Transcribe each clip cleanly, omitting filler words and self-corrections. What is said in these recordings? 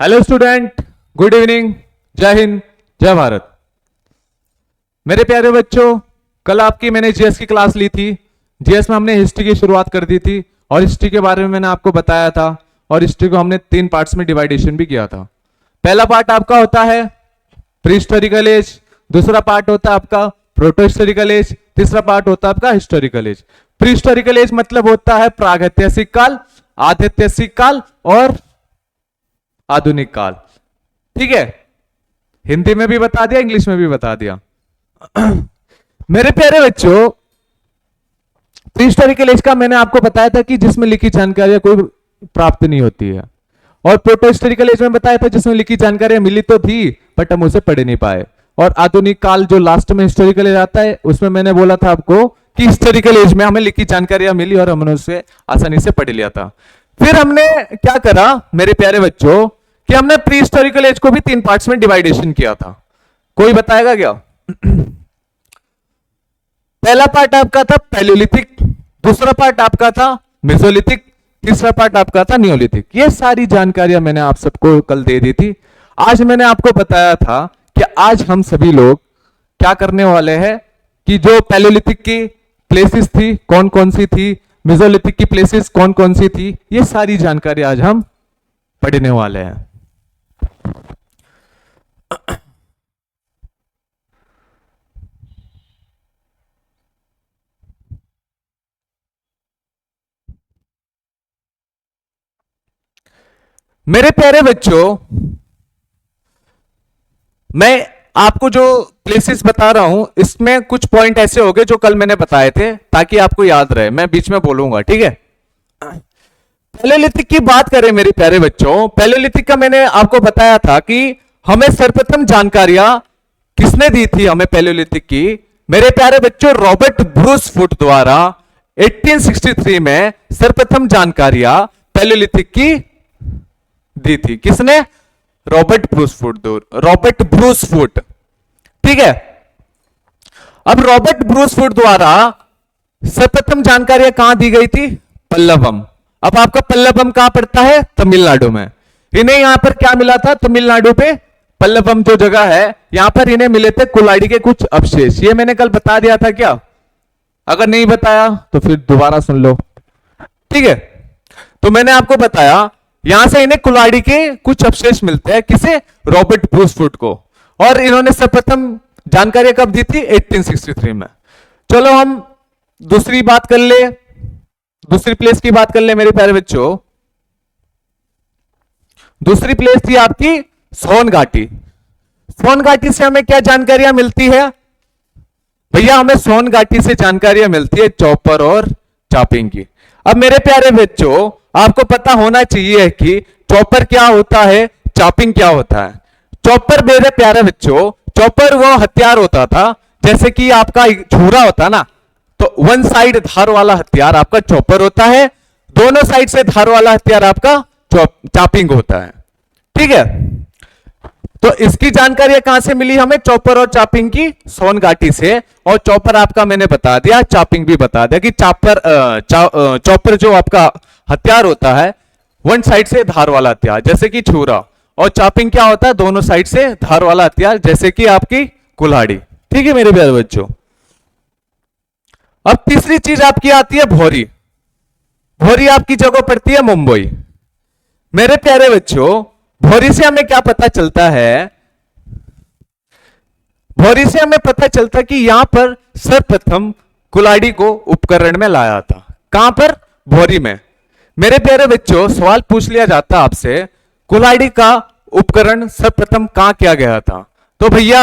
Hello student, good evening, जय हिंद, जय भारत। मेरे प्यारे बच्चों, कल आपकी मैंने जीएस की क्लास ली थी। जीएस में हमने हिस्ट्री की शुरुआत कर दी थी और हिस्ट्री के बारे में मैंने आपको बताया था और हिस्ट्री को हमने 3 पार्ट्स में डिवाइडेशन भी किया था। पहला पार्ट आपका होता है प्री हिस्टोरिकल एज, दूसरा पार्ट होता है आपका प्रोटो हिस्टोरिकल एज, तीसरा पार्ट होता है आपका historical age. Pre historical age मतलब होता है प्रागैतिहासिक काल, आधैतिहासिक काल और आधुनिक काल। ठीक है, हिंदी में भी बता दिया, इंग्लिश में भी बता दिया। मेरे प्यारे बच्चों, प्री हिस्टोरिकल एज का मैंने आपको बताया था कि जिसमें लिखित जानकारियां कोई प्राप्त नहीं होती है, और प्रोटो हिस्टोरिकल एज में बताया था जिसमें लिखित जानकारियां मिली तो थी बट हम उसे पढ़ नहीं पाए। और आधुनिक काल जो लास्ट में हिस्टोरिकल एज आता है, उसमें मैंने बोला था आपको कि हिस्टोरिकल एज में हमें लिखित जानकारियां मिली और हमने उसे आसानी से पढ़ लिया था। फिर हमने क्या करा मेरे प्यारे बच्चों कि हमने प्री हिस्टोरिकल एज को भी 3 पार्ट्स में डिवाइडेशन किया था। कोई बताएगा क्या? पहला पार्ट आपका था पैलियोलिथिक, दूसरा पार्ट आपका था मेसोलिथिक, तीसरा पार्ट आपका था नियोलिथिक। ये सारी जानकारियां मैंने आप सबको कल दे दी थी। आज मैंने आपको बताया था कि आज हम सभी लोग क्या करने वाले हैं कि जो पैलियोलिथिक की प्लेसेस थी कौन कौन सी थी, मेसोलिथिक की प्लेसेस कौन कौन सी थी, ये सारी जानकारी आज हम पढ़ने वाले हैं। मेरे प्यारे बच्चों, मैं आपको जो प्लेसेस बता रहा हूं इसमें कुछ पॉइंट ऐसे हो गए जो कल मैंने बताए थे ताकि आपको याद रहे। मैं बीच में बोलूंगा, ठीक है। पैलियोलिथिक की बात करें मेरे प्यारे बच्चों, पैलियोलिथिक का मैंने आपको बताया था कि हमें सर्वप्रथम जानकारियां किसने दी थी हमें पैलियोलिथिक की? मेरे प्यारे बच्चों, रॉबर्ट ब्रूस फुट द्वारा 1863 में सर्वप्रथम जानकारियां पैलियोलिथिक की दी थी। किसने? Robert Bruce foot. Robert Bruce foot, ठीक है। अब रॉबर्ट ब्रूस फुट द्वारा सर्वप्रथम जानकारियां कहां दी गई थी? पल्लवम। अब आपका पल्लवम कहां पड़ता है? तमिलनाडु में। इन्हें यहां पर क्या मिला था? तमिलनाडु पे पल्लवम जो जगह है, यहां पर इन्हें मिले थे कुलाड़ी के कुछ अवशेष। ये मैंने कल बता दिया था क्या? अगर नहीं बताया तो फिर दोबारा सुन लो, ठीक है। तो मैंने आपको बताया यहां से इन्हें कुलाड़ी के कुछ अवशेष मिलते हैं। किसे? रॉबर्ट ब्रूस फुट को। और इन्होंने सर्वप्रथम जानकारी कब दी थी? 1863 में। चलो हम दूसरी बात कर ले, दूसरी प्लेस की बात कर ले मेरे प्यारे बच्चों। दूसरी प्लेस थी आपकी सोन घाटी। सोन घाटी से हमें क्या जानकारियां मिलती है भैया? हमें सोन घाटी से जानकारियां मिलती है चॉपर और चॉपिंग की। अब मेरे प्यारे बच्चों, आपको पता होना चाहिए कि चॉपर क्या होता है, चॉपिंग क्या होता है। चॉपर मेरे प्यारे बच्चों, चॉपर वो हथियार होता था जैसे कि आपका छुरा होता ना, तो वन साइड धार वाला हथियार आपका चॉपर होता है, दोनों साइड से धार वाला हथियार आपका चॉपिंग होता है, ठीक है। तो इसकी जानकारी कहां से मिली हमें? चॉपर और चॉपिंग की सोन घाटी से। और चॉपर आपका मैंने बता दिया, चॉपिंग भी बता दिया कि चॉपर जो आपका हथियार होता है वन साइड से धार वाला हथियार जैसे कि छुरा, और चॉपिंग क्या होता है? दोनों साइड से धार वाला हथियार जैसे कि आपकी कुल्हाड़ी, ठीक है मेरे प्यारे बच्चों। अब तीसरी चीज आपकी आती है भौरी। भौरी आपकी जगह पड़ती है मुंबई। मेरे प्यारे बच्चों, भौरी से हमें क्या पता चलता है? भौरी से हमें पता चलता कि यहां पर सर्वप्रथम कुल्हाड़ी को उपकरण में लाया था। कहां पर? भौरी में। मेरे प्यारे बच्चों, सवाल पूछ लिया जाता आपसे कुल्हाड़ी का उपकरण सर्वप्रथम कहां किया गया था? तो भैया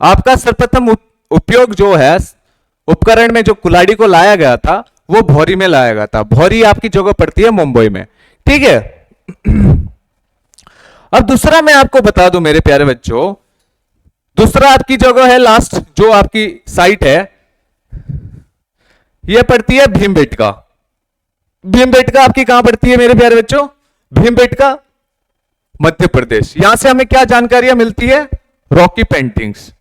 आपका सर्वप्रथम उपयोग जो है उपकरण में जो कुल्हाड़ी को लाया गया था वो भौरी में लाया गया था। भौरी आपकी जगह पड़ती है मुंबई में, ठीक है। अब दूसरा मैं आपको बता दूं मेरे प्यारे बच्चों, दूसरा आपकी जगह है लास्ट जो आपकी साइट है, यह पड़ती है भीमबेटका। भीमबेटका आपकी कहां पड़ती है मेरे प्यारे बच्चों? भीमबेटका मध्य प्रदेश। यहां से हमें क्या जानकारियां मिलती है? रॉकी पेंटिंग्स,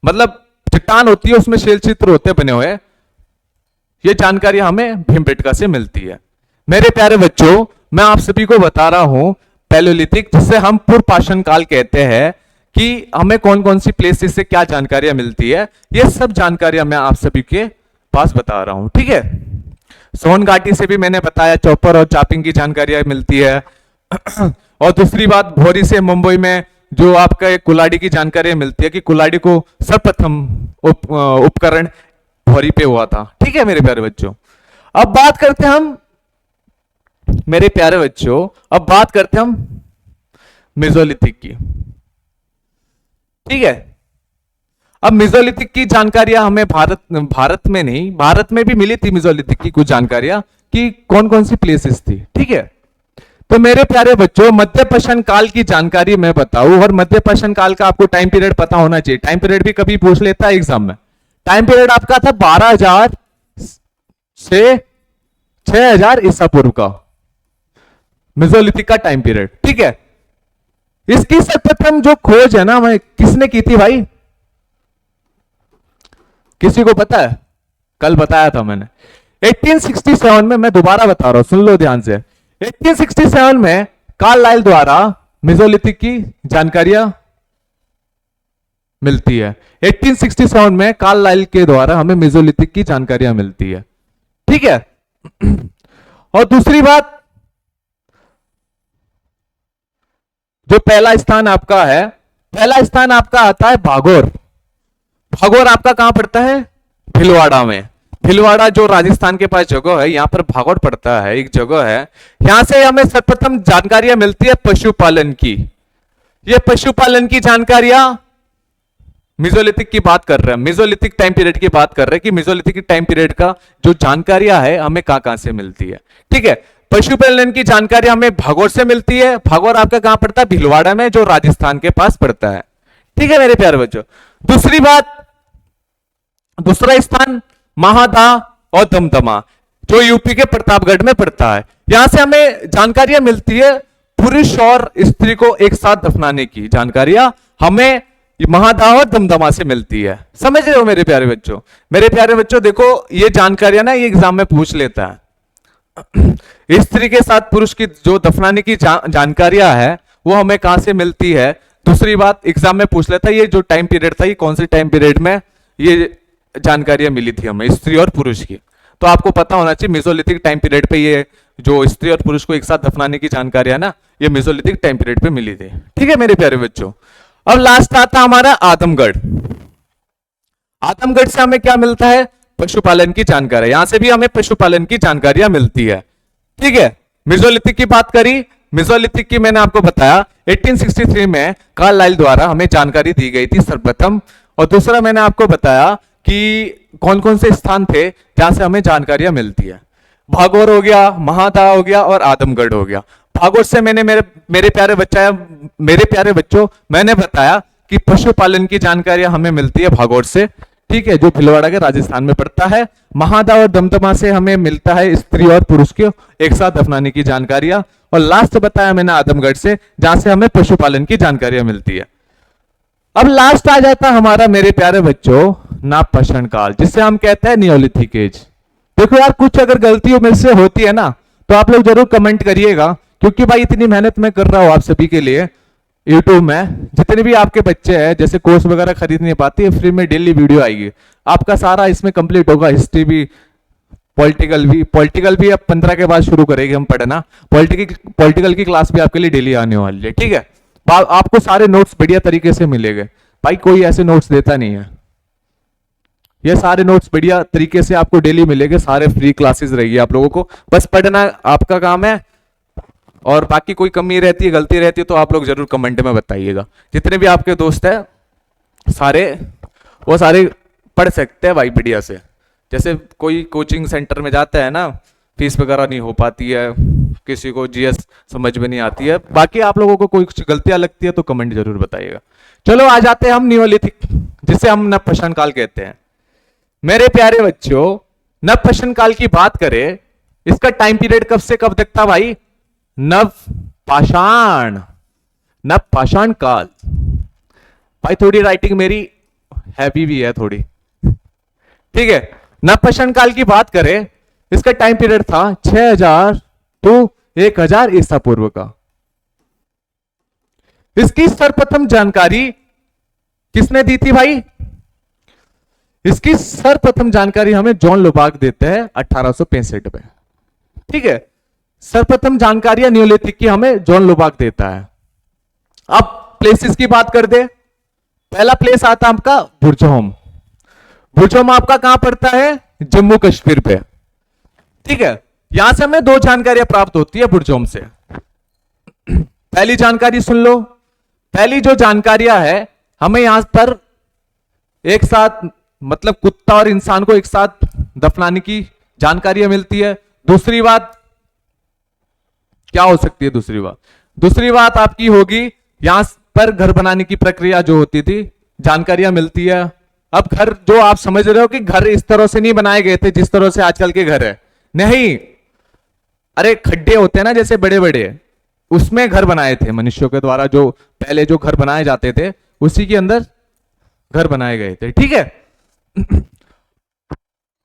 मतलब चट्टान होती है उसमें शैल चित्र होते बने हुए, ये जानकारी हमें भीमबेटका से मिलती है। मेरे प्यारे बच्चों, मैं आप सभी को बता रहा हूं पैलियोलिथिक, जिसे हम पूर्व पाषाण काल कहते हैं, कि हमें कौन कौन सी प्लेसेस से क्या जानकारियां मिलती है, ये सब जानकारियां मैं आप सभी के पास बता रहा हूं। ठीक है, सोन घाटी से भी मैंने बताया चौपर और चापिंग की जानकारियां मिलती है। और दूसरी बात, भोरी से मुंबई में जो आपका एक कुलाड़ी की जानकारी मिलती है कि कुलाड़ी को सर्वप्रथम उपकरण भोरी पे हुआ था। ठीक है मेरे प्यारे बच्चों, अब बात करते हैं हम, मेरे प्यारे बच्चों अब बात करते हैं हम मेसोलिथिक की। ठीक है, अब मेसोलिथिक की जानकारियां हमें भारत में नहीं, भारत में भी मिली थी मेसोलिथिक की कुछ जानकारियां कि कौन कौन सी प्लेसेस थी। ठीक है, तो मेरे प्यारे बच्चों मध्य पाषाण काल की जानकारी मैं बताऊं, और मध्य पाषाण काल का आपको टाइम पीरियड पता होना चाहिए। टाइम पीरियड भी कभी पूछ लेता है एग्जाम में। टाइम पीरियड आपका था 12,000 से 6,000 ईसा पूर्व का मेसोलिथिक का टाइम पीरियड। ठीक है, इसकी सर्वप्रथम जो खोज है ना मैं किसने की थी भाई, किसी को पता है? कल बताया था मैंने 1867 में, मैं दोबारा बता रहा हूं सुन लो ध्यान से। 1867 में कार्लाइल द्वारा मेसोलिथिक की जानकारियां मिलती है। 1867 में कार्लाइल के द्वारा हमें मेसोलिथिक की जानकारियां मिलती है। ठीक है, और दूसरी बात, जो पहला स्थान आपका है, पहला स्थान आपका आता है भागौर। भागौर आपका कहां पड़ता है? भीलवाड़ा में। भीलवाड़ा जो राजस्थान के पास जगह है, यहां पर भागौर पड़ता है, एक जगह है। यहां से हमें सर्वप्रथम जानकारियां मिलती है पशुपालन की। ये पशुपालन की जानकारियां मेसोलिथिक की बात कर रहे हैं, मेसोलिथिक टाइम पीरियड की बात कर रहे हैं कि मेसोलिथिक टाइम पीरियड का जो जानकारियां है हमें कहां कहां से मिलती है। ठीक है, पशुपालन की जानकारी हमें भागौर से मिलती है। भागौर आपका कहां पड़ता है? भीलवाड़ा में, जो राजस्थान के पास पड़ता है। ठीक है मेरे प्यारे बच्चों, दूसरी बात, दूसरा स्थान महादा और दमदमा, जो यूपी के प्रतापगढ़ में पड़ता है। यहां से हमें जानकारियां मिलती है पुरुष और स्त्री को एक साथ दफनाने की जानकारियां हमें महादा और दमदमा से मिलती है। समझ रहे हो मेरे प्यारे बच्चों? मेरे प्यारे बच्चों देखो, ये जानकारियां ना ये एग्जाम में पूछ लेता है। स्त्री के साथ पुरुष की जो दफनाने की जानकारियां है वो हमें कहां से मिलती है। दूसरी बात, एग्जाम में पूछ लेता है ये जो टाइम पीरियड था, ये कौन से टाइम पीरियड में ये जानकारियां मिली थी हमें स्त्री और पुरुष की। तो आपको पता होना चाहिए मेसोलिथिक टाइम पीरियड पे ये जो स्त्री और पुरुष को एक साथ दफनाने की जानकारियां ना, ये मेसोलिथिक टाइम पीरियड पे मिली थी। ठीक है मेरे प्यारे बच्चों, अब लास्ट आता हमारा आदमगढ़। आदमगढ़ से हमें क्या मिलता है? पशुपालन की जानकारी। यहां से भी हमें पशुपालन की जानकारियां मिलती है। ठीक है, मेसोलिथिक की बात करी, मेसोलिथिक की मैंने आपको बताया 1863 में कार्लाइल द्वारा हमें जानकारी दी गई थी सर्वप्रथम। और दूसरा मैंने आपको बताया कि कौन कौन से स्थान थे जहां से हमें जानकारियां मिलती है। भागौर हो गया, महादा हो गया और आदमगढ़ हो गया। भागौर से मैंने मेरे प्यारे बच्चों मैंने बताया कि पशुपालन की जानकारियां हमें मिलती है भागौर से। ठीक है, जो भीलवाड़ा के राजस्थान में पड़ता है। महादा और दमदमा से हमें मिलता है स्त्री और पुरुष के एक साथ दफनाने की जानकारियां। और लास्ट बताया मैंने आदमगढ़ से, जहां से हमें पशुपालन की जानकारियां मिलती है। अब लास्ट आ जाता हमारा मेरे प्यारे बच्चों नवपाषाण काल, जिसे हम कहते हैं नियोलिथिक एज। देखो यार, कुछ अगर गलतियों में से होती है ना तो आप लोग जरूर कमेंट करिएगा, क्योंकि भाई इतनी मेहनत मैं कर रहा हूं आप सभी के लिए यूट्यूब में। जितने भी आपके बच्चे हैं जैसे कोर्स वगैरह खरीद नहीं पाते, फ्री में डेली वीडियो आएगी, आपका सारा इसमें कंप्लीट होगा। हिस्ट्री भी, पॉलिटिकल भी अब 15 के बाद शुरू करेंगे हम पढ़ना। पॉलिटिकल की क्लास भी आपके लिए डेली आने वाली है। ठीक है, आपको सारे नोट्स बढ़िया तरीके से मिलेंगे भाई, कोई ऐसे नोट्स देता नहीं है। ये सारे नोट्स बढ़िया तरीके से आपको डेली मिलेंगे, सारे फ्री क्लासेस रहेगी आप लोगों को, बस पढ़ना आपका काम है। और बाकी कोई कमी रहती है, गलती रहती है तो आप लोग जरूर कमेंट में बताइएगा। जितने भी आपके दोस्त हैं सारे वो सारे पढ़ सकते हैं भाई बढ़िया से। जैसे कोई कोचिंग सेंटर में जाता है ना, फीस वगैरह नहीं हो पाती है, किसी को जीएस समझ में नहीं आती है, बाकी आप लोगों को कोई कुछ गलतियां लगती है तो कमेंट जरूर बताइएगा। चलो आ जाते हैं हम नियोलिथिक, जिसे हम नवपाषाण काल कहते हैं। मेरे प्यारे बच्चों, नवपाषाण काल की बात करें, इसका टाइम पीरियड कब से कब तक था भाई? नवपाषाण काल। भाई थोड़ी राइटिंग मेरी हैवी भी है थोड़ी, ठीक है। नवपाषाण काल की बात करें, इसका टाइम पीरियड था 6000 टू 1000 ईसा पूर्व का। इसकी सर्वप्रथम जानकारी किसने दी थी भाई? इसकी सर्वप्रथम जानकारी हमें जॉन लोबार्क देते हैं 1865 में। ठीक है, सर्वप्रथम जानकारी नियोलिथिक की हमें जॉन लोबार्क देता है। अब प्लेसेस की बात कर दे, पहला प्लेस आता है आपका बुरजहोम। बुरजहोम आपका कहां पड़ता है? जम्मू कश्मीर पे। ठीक है, यहां से हमें दो जानकारियां प्राप्त होती है बुरजहोम से। पहली जानकारी सुन लो। पहली जो जानकारियां है हमें यहां पर एक साथ मतलब कुत्ता और इंसान को एक साथ दफनाने की जानकारियां मिलती है। दूसरी बात क्या हो सकती है? दूसरी बात आपकी होगी यहां पर घर बनाने की प्रक्रिया जो होती थी, जानकारियां मिलती है। अब घर जो आप समझ रहे हो कि घर इस तरह से नहीं बनाए गए थे जिस तरह से आजकल के घर है, नहीं। अरे खड्डे होते हैं ना जैसे बड़े बड़े, उसमें घर बनाए थे मनुष्यों के द्वारा। जो पहले जो घर बनाए जाते थे उसी के अंदर घर बनाए गए थे। ठीक है,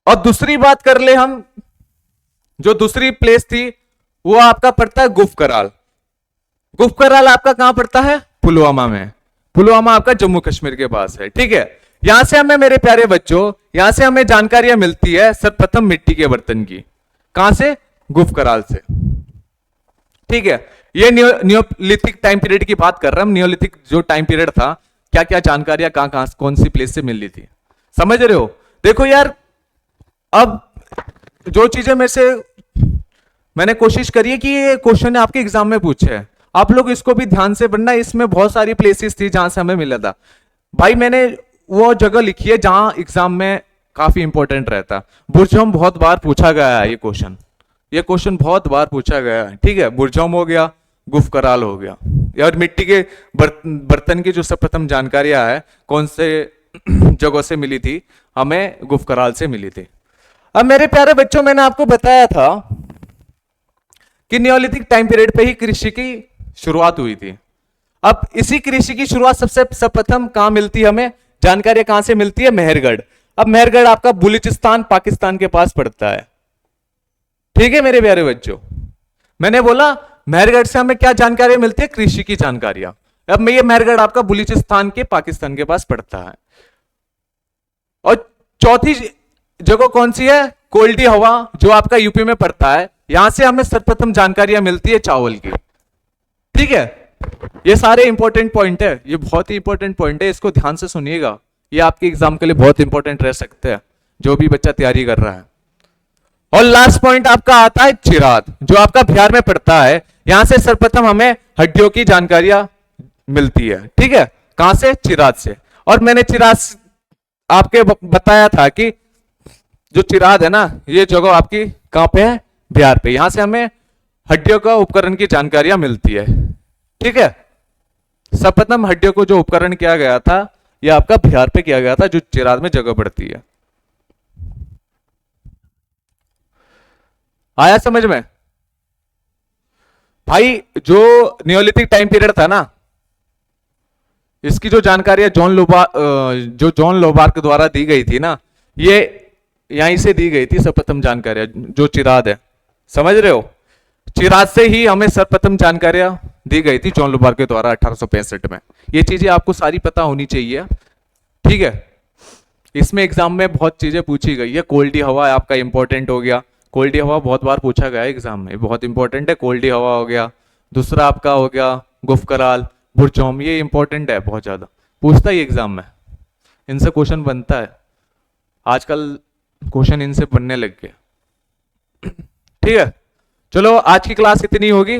और दूसरी बात कर ले हम, जो दूसरी प्लेस थी वो आपका पड़ता है गुफ कराल। गुफ कराल आपका कहां पड़ता है? पुलवामा में। पुलवामा आपका जम्मू कश्मीर के पास है। ठीक है, यहां से हमें मेरे प्यारे बच्चों, यहां से हमें जानकारियां मिलती है सर्वप्रथम मिट्टी के बर्तन की। कहां से? गुफ कराल से। ठीक है, ये नियोलिथिक टाइम पीरियड की बात कर रहे हैं हम। नियोलिथिक जो टाइम पीरियड था, क्या क्या जानकारियां कहां कहां कौन सी प्लेस से मिल रही थी, समझ रहे हो? देखो यार, अब जो चीजें मेरे से मैंने कोशिश करी है कि ये क्वेश्चन आपके एग्जाम में पूछे हैं, आप लोग इसको भी ध्यान से पढ़ना। इसमें बहुत सारी प्लेसेस थी जहां से हमें मिला था भाई। मैंने वो जगह लिखी है जहां एग्जाम में काफी इंपॉर्टेंट रहता। बुरजहोम बहुत बार पूछा गया है, ये क्वेश्चन बहुत बार पूछा गया है। ठीक है, बुरजहोम हो गया, गुफ कराल हो गया। और मिट्टी के बर्तन की जो सर्वप्रथम जानकारियां है कौन से जगह से मिली थी, हमें गुफ कराल से मिली थी। अब मेरे प्यारे बच्चों, मैंने आपको बताया था कि नियोलिथिक टाइम पीरियड पे ही कृषि की शुरुआत हुई थी। अब इसी कृषि की शुरुआत सबसे सर्वप्रथम कहां मिलती है हमें? जानकारी कहां से मिलती है? मेहरगढ़। अब मेहरगढ़ आपका बलूचिस्तान पाकिस्तान के पास पड़ता है। ठीक है मेरे प्यारे बच्चों, मैंने बोला मेहरगढ़ से हमें क्या जानकारी मिलती है? कृषि की जानकारियां। अब ये मेहरगढ़ आपका बलूचिस्तान के पाकिस्तान के पास पड़ता है। और चौथी जगह कौन सी है? कोल्डी हवा, जो आपका यूपी में पड़ता है। यहां से हमें सर्वप्रथम जानकारियां मिलती है चावल की। ठीक है, ये सारे इंपॉर्टेंट पॉइंट है, ये बहुत ही इंपॉर्टेंट पॉइंट है, इसको ध्यान से सुनिएगा। ये आपके एग्जाम के लिए बहुत इंपॉर्टेंट रह सकते हैं, जो भी बच्चा तैयारी कर रहा है। और लास्ट पॉइंट आपका आता है चिराद, जो आपका बिहार में पड़ता है। यहां से सर्वप्रथम हमें हड्डियों की जानकारियां मिलती है। ठीक है, कहां से? चिराद से। और मैंने चिराद आपके बताया था कि जो चिराद है ना, ये जगह आपकी कहां पे है? बिहार पे। यहां से हमें हड्डियों का उपकरण की जानकारियां मिलती है। ठीक है, सर्वप्रथम हड्डियों को जो उपकरण किया गया था, यह आपका बिहार पे किया गया था, जो चिराद में जगह पड़ती है। आया समझ में? भाई जो नियोलिथिक टाइम पीरियड था ना, इसकी जो जानकारी है जॉन लोबार्क द्वारा दी गई थी ना, ये यहीं से दी गई थी सर्वप्रथम जानकारियां। जो चिराद है, समझ रहे हो? चिराद से ही हमें सर्वप्रथम जानकारियां दी गई थी जॉन लोबार्क के द्वारा 1865 में। ये चीजें आपको सारी पता होनी चाहिए। ठीक है, इसमें एग्जाम में बहुत चीजें पूछी गई है। कोल्डी हवा आपका इंपॉर्टेंट हो गया, कोल्डी हवा बहुत बार पूछा गया है एग्जाम में, बहुत इंपॉर्टेंट है। कोल्डी हवा हो गया, दूसरा आपका हो गया गुफ कराल, बुरजहोम, ये इंपॉर्टेंट है, बहुत ज्यादा पूछता ही एग्जाम में, इनसे क्वेश्चन बनता है। आजकल क्वेश्चन इनसे बनने लग गए। ठीक है, चलो आज की क्लास इतनी होगी।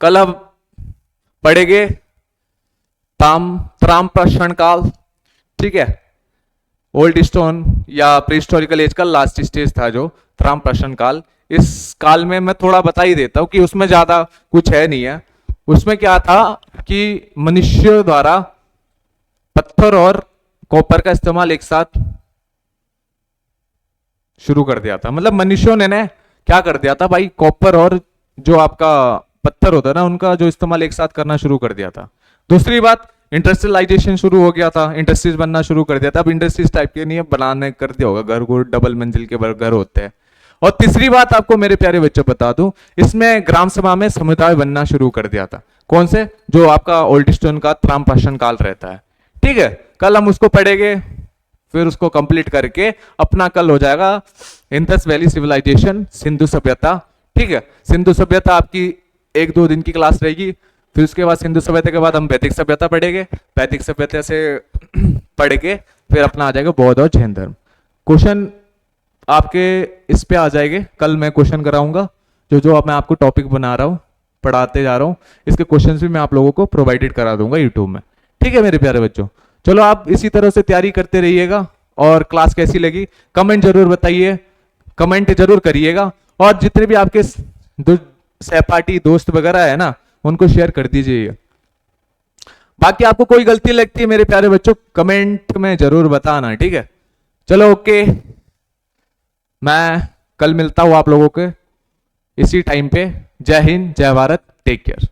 कल हम पढ़ेंगे त्राम प्रश्न काल। ठीक है, ओल्ड स्टोन या प्रीहिस्टोरिकल एज का लास्ट स्टेज था जो त्राम प्रश्न काल। इस काल में मैं थोड़ा बता ही देता हूं कि उसमें ज्यादा कुछ है नहीं है। उसमें क्या था कि मनुष्य द्वारा पत्थर और कॉपर का इस्तेमाल एक साथ शुरू कर दिया था। मतलब मनुष्यों ने क्या कर दिया था भाई, कॉपर और जो आपका पत्थर होता है ना, उनका जो इस्तेमाल एक साथ करना शुरू कर दिया था। दूसरी बात, इंडस्ट्रियलाइजेशन शुरू हो गया था, इंडस्ट्रीज बनना शुरू कर दिया था। अब इंडस्ट्रीज टाइप के नहीं है, बनाने कर दिया होगा, घर को डबल मंजिल के घर होते हैं। और तीसरी बात आपको मेरे प्यारे बच्चों बता दूं, इसमें ग्राम सभा में समुदाय बनना शुरू कर दिया था। कौन से? जो आपका ओल्ड स्टोन का त्राम काल रहता है। ठीक है, कल हम उसको पढ़ेंगे, फिर उसको कंप्लीट करके अपना कल हो जाएगा इंडस वैली सिविलाइजेशन, सिंधु सभ्यता। ठीक है, सिंधु सभ्यता आपकी 1-2 दिन की क्लास रहेगी। फिर उसके बाद सिंधु सभ्यता के बाद हम वैदिक सभ्यता पढ़ेंगे। वैदिक सभ्यता से पढ़ के फिर अपना आ जाएगा बौद्ध और जैन धर्म। क्वेश्चन आपके इस पे आ जाएंगे, कल मैं क्वेश्चन कराऊंगा। जो अब मैं आपको टॉपिक बना रहा हूँ, पढ़ाते जा रहा हूँ, इसके क्वेश्चंस भी मैं आप लोगों को प्रोवाइडेड करा दूंगा यूट्यूब में। ठीक है मेरे प्यारे बच्चों, चलो आप इसी तरह से तैयारी करते रहिएगा। और क्लास कैसी लगी कमेंट जरूर बताइए, कमेंट जरूर करिएगा। और जितने भी आपके सहपाठी दोस्त वगैरह है ना, उनको शेयर कर दीजिए। बाकी आपको कोई गलती लगती है मेरे प्यारे बच्चों, कमेंट में जरूर बताना। ठीक है, चलो ओके, मैं कल मिलता हूं आप लोगों के इसी टाइम पे। जय हिंद, जय भारत, टेक केयर।